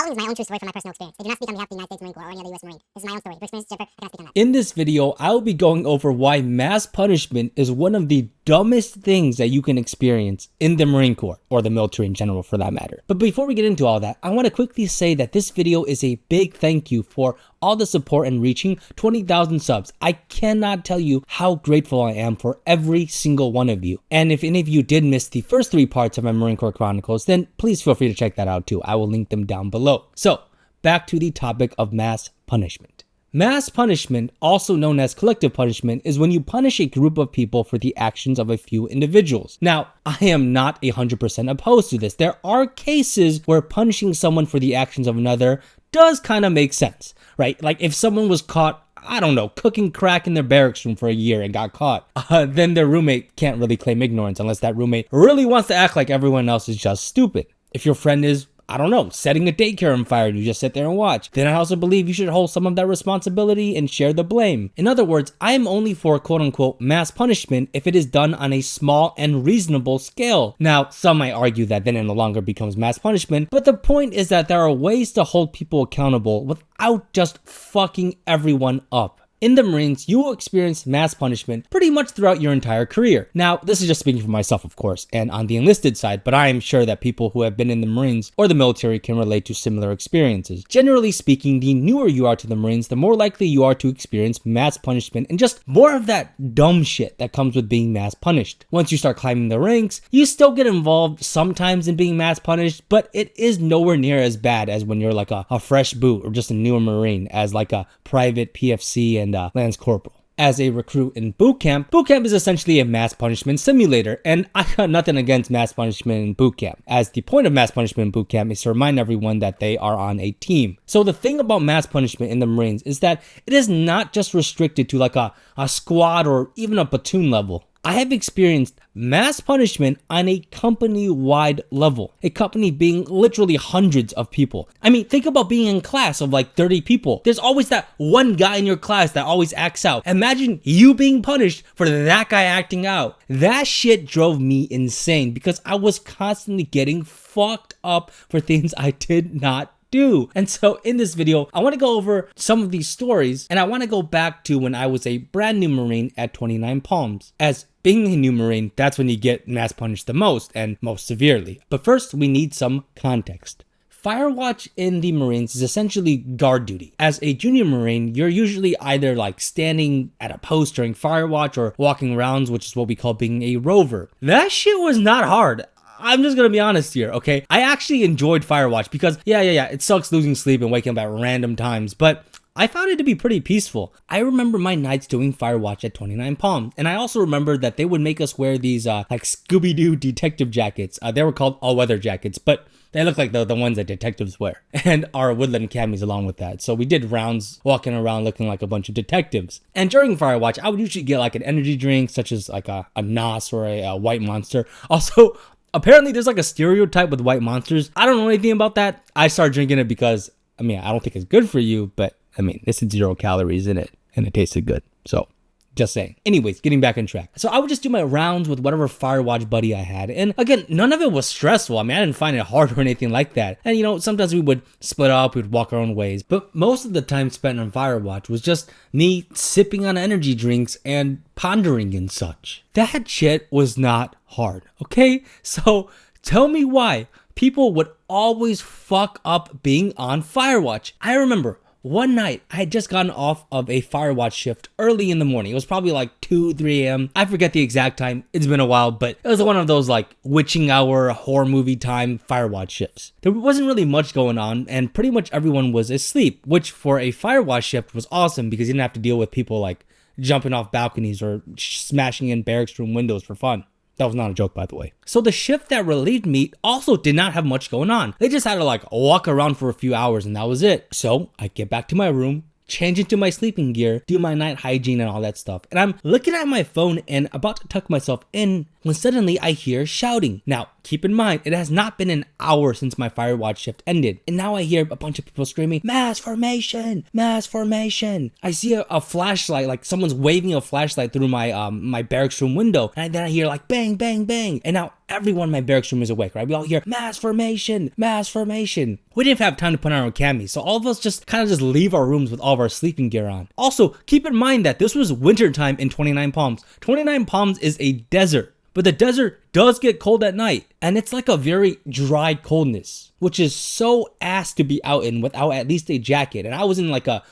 following is my own true story from my personal experience. I do not speak on behalf of the United States Marine Corps or any other U.S. Marine. This is my own story. If your experience is different, I cannot speak on that. In this video, I'll be going over why mass punishment is one of the dumbest things that you can experience in the Marine Corps, or the military in general for that matter. But before we get into all that, I want to quickly say that this video is a big thank you for all the support and reaching 20,000 subs. I cannot tell you how grateful I am for every single one of you. And if any of you did miss the first 3 parts of my Marine Corps Chronicles, then please feel free to check that out too. I will link them down below. So, back to the topic of mass punishment. Mass punishment, also known as collective punishment, is when you punish a group of people for the actions of a few individuals. Now, I am not 100% opposed to this. There are cases where punishing someone for the actions of another does kind of make sense, right? Like if someone was caught, I don't know, cooking crack in their barracks room for a year and got caught, then their roommate can't really claim ignorance unless that roommate really wants to act like everyone else is just stupid. If your friend is, I don't know, setting a daycare on fire and you just sit there and watch, then I also believe you should hold some of that responsibility and share the blame. In other words, I am only for quote-unquote mass punishment if it is done on a small and reasonable scale. Now, some might argue that then it no longer becomes mass punishment, but the point is that there are ways to hold people accountable without just fucking everyone up. In the Marines, you will experience mass punishment pretty much throughout your entire career. Now, this is just speaking for myself, of course, and on the enlisted side, but I am sure that people who have been in the Marines or the military can relate to similar experiences. Generally speaking, the newer you are to the Marines, the more likely you are to experience mass punishment and just more of that dumb shit that comes with being mass punished. Once you start climbing the ranks, you still get involved sometimes in being mass punished, but it is nowhere near as bad as when you're like a fresh boot or just a newer Marine as like a private PFC and Lance Corporal. As a recruit in boot camp is essentially a mass punishment simulator, and I got nothing against mass punishment in boot camp, as the point of mass punishment in boot camp is to remind everyone that they are on a team. So the thing about mass punishment in the Marines is that it is not just restricted to like a squad or even a platoon level. I have experienced mass punishment on a company-wide level. A company being literally hundreds of people. I mean, think about being in class of like 30 people. There's always that one guy in your class that always acts out. Imagine you being punished for that guy acting out. That shit drove me insane because I was constantly getting fucked up for things I did not do. And so in this video, I want to go over some of these stories, and I want to go back to when I was a brand new Marine at 29 Palms. As being a new Marine, that's when you get mass punished the most and most severely. But first, we need some context. Firewatch in the Marines is essentially guard duty. As a junior Marine, you're usually either like standing at a post during Firewatch or walking rounds, which is what we call being a rover. That shit was not hard. I'm just gonna be honest here, okay? I actually enjoyed Firewatch because, yeah, it sucks losing sleep and waking up at random times, but I found it to be pretty peaceful. I remember my nights doing Firewatch at 29 Palms, and I also remember that they would make us wear these like Scooby-Doo detective jackets. They were called all-weather jackets, but they look like the ones that detectives wear, and our woodland camis along with that. So we did rounds walking around looking like a bunch of detectives. And during Firewatch, I would usually get like an energy drink, such as like a NOS or a White Monster. Also, apparently there's like a stereotype with white monsters. I don't know anything about that. I started drinking it because, I mean, I don't think it's good for you, but I mean, this is 0 calories in it and it tasted good. So just saying. Anyways, getting back on track. So I would just do my rounds with whatever Firewatch buddy I had. And again, none of it was stressful. I mean, I didn't find it hard or anything like that. And you know, sometimes we would split up, we'd walk our own ways. But most of the time spent on Firewatch was just me sipping on energy drinks and pondering and such. That shit was not hard, okay? So tell me why people would always fuck up being on Firewatch. I remember one night, I had just gotten off of a Firewatch shift early in the morning. It was probably like 2, 3 a.m. I forget the exact time. It's been a while, but it was one of those like witching hour horror movie time Firewatch shifts. There wasn't really much going on, and pretty much everyone was asleep, which for a Firewatch shift was awesome because you didn't have to deal with people like jumping off balconies or smashing in barracks room windows for fun. That was not a joke, by the way. So the shift that relieved me also did not have much going on. They just had to like walk around for a few hours and that was it. So I get back to my room, change into my sleeping gear, do my night hygiene and all that stuff. And I'm looking at my phone and about to tuck myself in when suddenly I hear shouting. Now, keep in mind, it has not been an hour since my Firewatch shift ended. And now I hear a bunch of people screaming, mass formation, mass formation. I see a flashlight, like someone's waving a flashlight through my my barracks room window. And then I hear like bang, bang, bang. And now everyone in my barracks room is awake, right? We all hear mass formation, mass formation. We didn't have time to put on our camis, so all of us just kind of just leave our rooms with all of our sleeping gear on. Also, keep in mind that this was wintertime in 29 Palms. 29 Palms is a desert, but the desert does get cold at night, and it's like a very dry coldness, which is so ass to be out in without at least a jacket. And I was in like a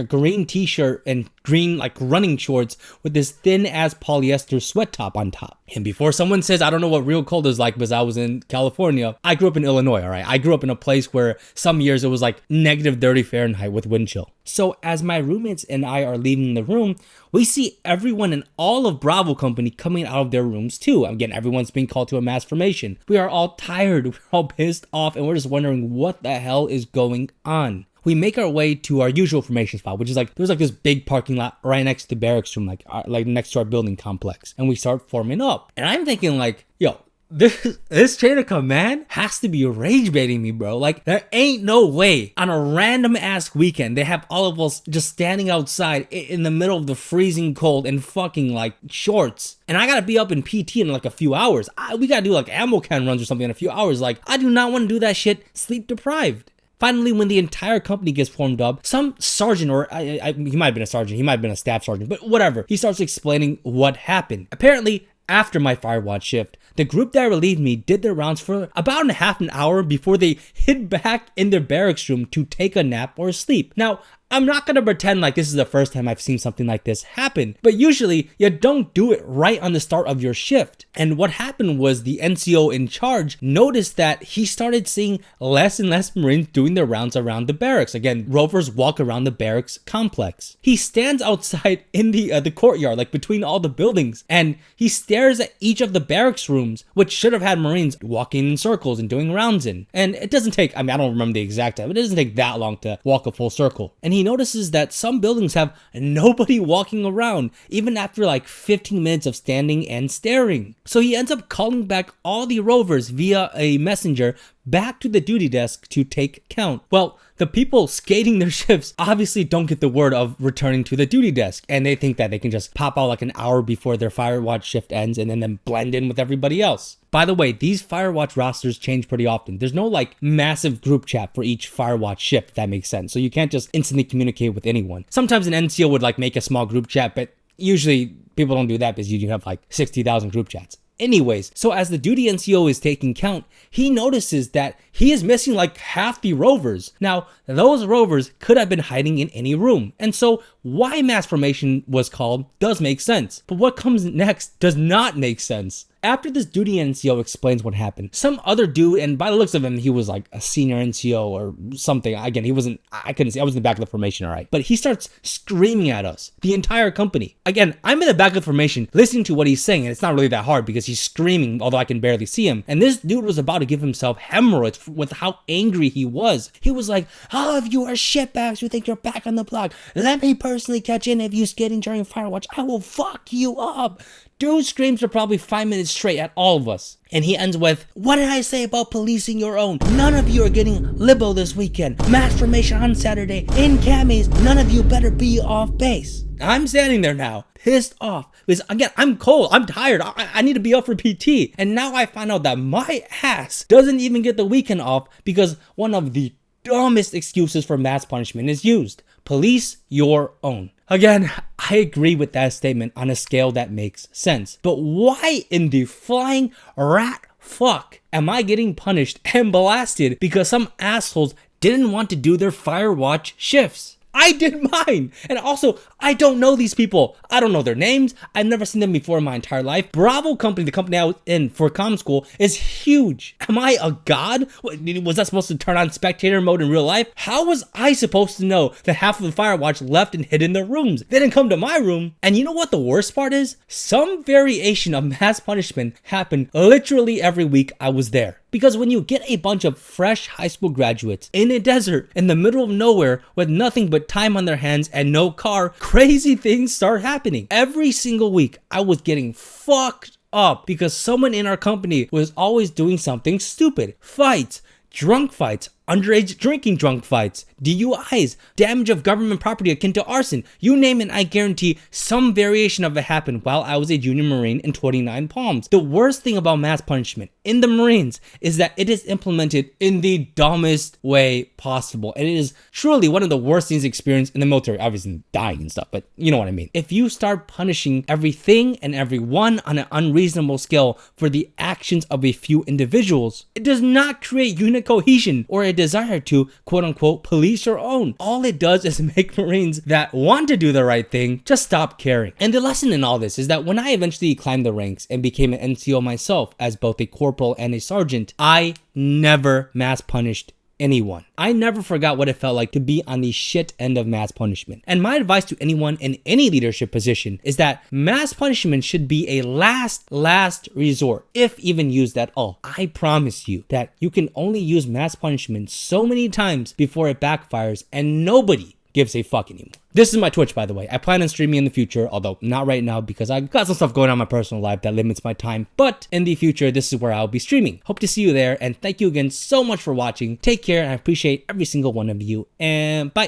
green t-shirt and green like running shorts with this thin ass polyester sweat top on top. And before someone says I don't know what real cold is like because I was in California, I grew up in Illinois, all right? I grew up in a place where some years it was like -30 Fahrenheit with wind chill. So as my roommates and I are leaving the room, we see everyone in all of Bravo Company coming out of their rooms too. Again, everyone's being called to a mass formation. We are all tired, we're all pissed off, and we're just wondering what the hell is going on. We make our way to our usual formation spot, which is like, there's like this big parking lot right next to the barracks room, like next to our building complex. And we start forming up. And I'm thinking like, yo, this chain of command has to be rage baiting me, bro. Like, there ain't no way on a random ass weekend they have all of us just standing outside in the middle of the freezing cold in fucking like shorts. And I gotta be up in PT in like a few hours. We gotta do like ammo can runs or something in a few hours. Like, I do not want to do that shit sleep deprived. Finally, when the entire company gets formed up, some sergeant, or he might have been a sergeant, he might have been a staff sergeant, but whatever, he starts explaining what happened. Apparently, after my Firewatch shift, the group that relieved me did their rounds for about half an hour before they hid back in their barracks room to take a nap or sleep. Now, I'm not gonna pretend like this is the first time I've seen something like this happen, but usually you don't do it right on the start of your shift. And what happened was the NCO in charge noticed that he started seeing less and less Marines doing their rounds around the barracks. Again, rovers walk around the barracks complex. He stands outside in the courtyard, like between all the buildings, and he stares at each of the barracks rooms, which should have had Marines walking in circles and doing rounds in. And it doesn't take, I don't remember the exact time, but it doesn't take that long to walk a full circle. And he notices that some buildings have nobody walking around, even after like 15 minutes of standing and staring. So he ends up calling back all the rovers via a messenger back to the duty desk to take count. Well, the people skating their shifts obviously don't get the word of returning to the duty desk, and they think that they can just pop out like an hour before their Firewatch shift ends and then blend in with everybody else. By the way, these Firewatch rosters change pretty often. There's no like massive group chat for each Firewatch shift, if that makes sense. So you can't just instantly communicate with anyone. Sometimes an NCO would like make a small group chat, but usually people don't do that because you have like 60,000 group chats. Anyways, so as the duty NCO is taking count, he notices that he is missing like half the rovers. Now, those rovers could have been hiding in any room. And so why mass formation was called does make sense. But what comes next does not make sense. After this duty NCO explains what happened, some other dude, and by the looks of him, he was like a senior NCO or something. Again, I couldn't see, I was in the back of the formation, all right. But he starts screaming at us, the entire company. Again, I'm in the back of the formation listening to what he's saying, and it's not really that hard because he's screaming, although I can barely see him. And this dude was about to give himself hemorrhoids with how angry he was. He was like, all of you are shitbags who think you're back on the block. Let me personally catch in if you skating during Firewatch. I will fuck you up. Dude screams for probably 5 minutes straight at all of us. And he ends with, what did I say about policing your own? None of you are getting libo this weekend. Mass formation on Saturday. In camis, none of you better be off base. I'm standing there now, pissed off. Because again, I'm cold, I'm tired, I need to be up for PT. And now I find out that my ass doesn't even get the weekend off because one of the dumbest excuses for mass punishment is used. Police your own. Again, I agree with that statement on a scale that makes sense. But why in the flying rat fuck am I getting punished and blasted because some assholes didn't want to do their Firewatch shifts? I did mine. And also, I don't know these people. I don't know their names. I've never seen them before in my entire life. Bravo Company, the company I was in for comm school, is huge. Am I a god? Was that supposed to turn on spectator mode in real life? How was I supposed to know that half of the Firewatch left and hid in their rooms? They didn't come to my room. And you know what the worst part is? Some variation of mass punishment happened literally every week I was there. Because when you get a bunch of fresh high school graduates in a desert in the middle of nowhere with nothing but time on their hands and no car, crazy things start happening. Every single week, I was getting fucked up because someone in our company was always doing something stupid. Fights, drunk fights, underage drinking drunk fights, DUIs, damage of government property akin to arson. You name it, I guarantee some variation of it happened while I was a junior Marine in 29 Palms. The worst thing about mass punishment in the Marines is that it is implemented in the dumbest way possible. And it is truly one of the worst things experienced in the military, obviously dying and stuff, but you know what I mean. If you start punishing everything and everyone on an unreasonable scale for the actions of a few individuals, it does not create unit cohesion or a desire to quote unquote police your own. All it does is make Marines that want to do the right thing just stop caring. And the lesson in all this is that when I eventually climbed the ranks and became an NCO myself as both a corporal and a sergeant, I never mass punished anyone. I never forgot what it felt like to be on the shit end of mass punishment. And my advice to anyone in any leadership position is that mass punishment should be a last resort, if even used at all. I promise you that you can only use mass punishment so many times before it backfires and nobody gives a fuck anymore. This is my Twitch, by the way. I plan on streaming in the future, although not right now because I've got some stuff going on in my personal life that limits my time. But in the future, this is where I'll be streaming. Hope to see you there, and thank you again so much for watching. Take care, and I appreciate every single one of you, and bye.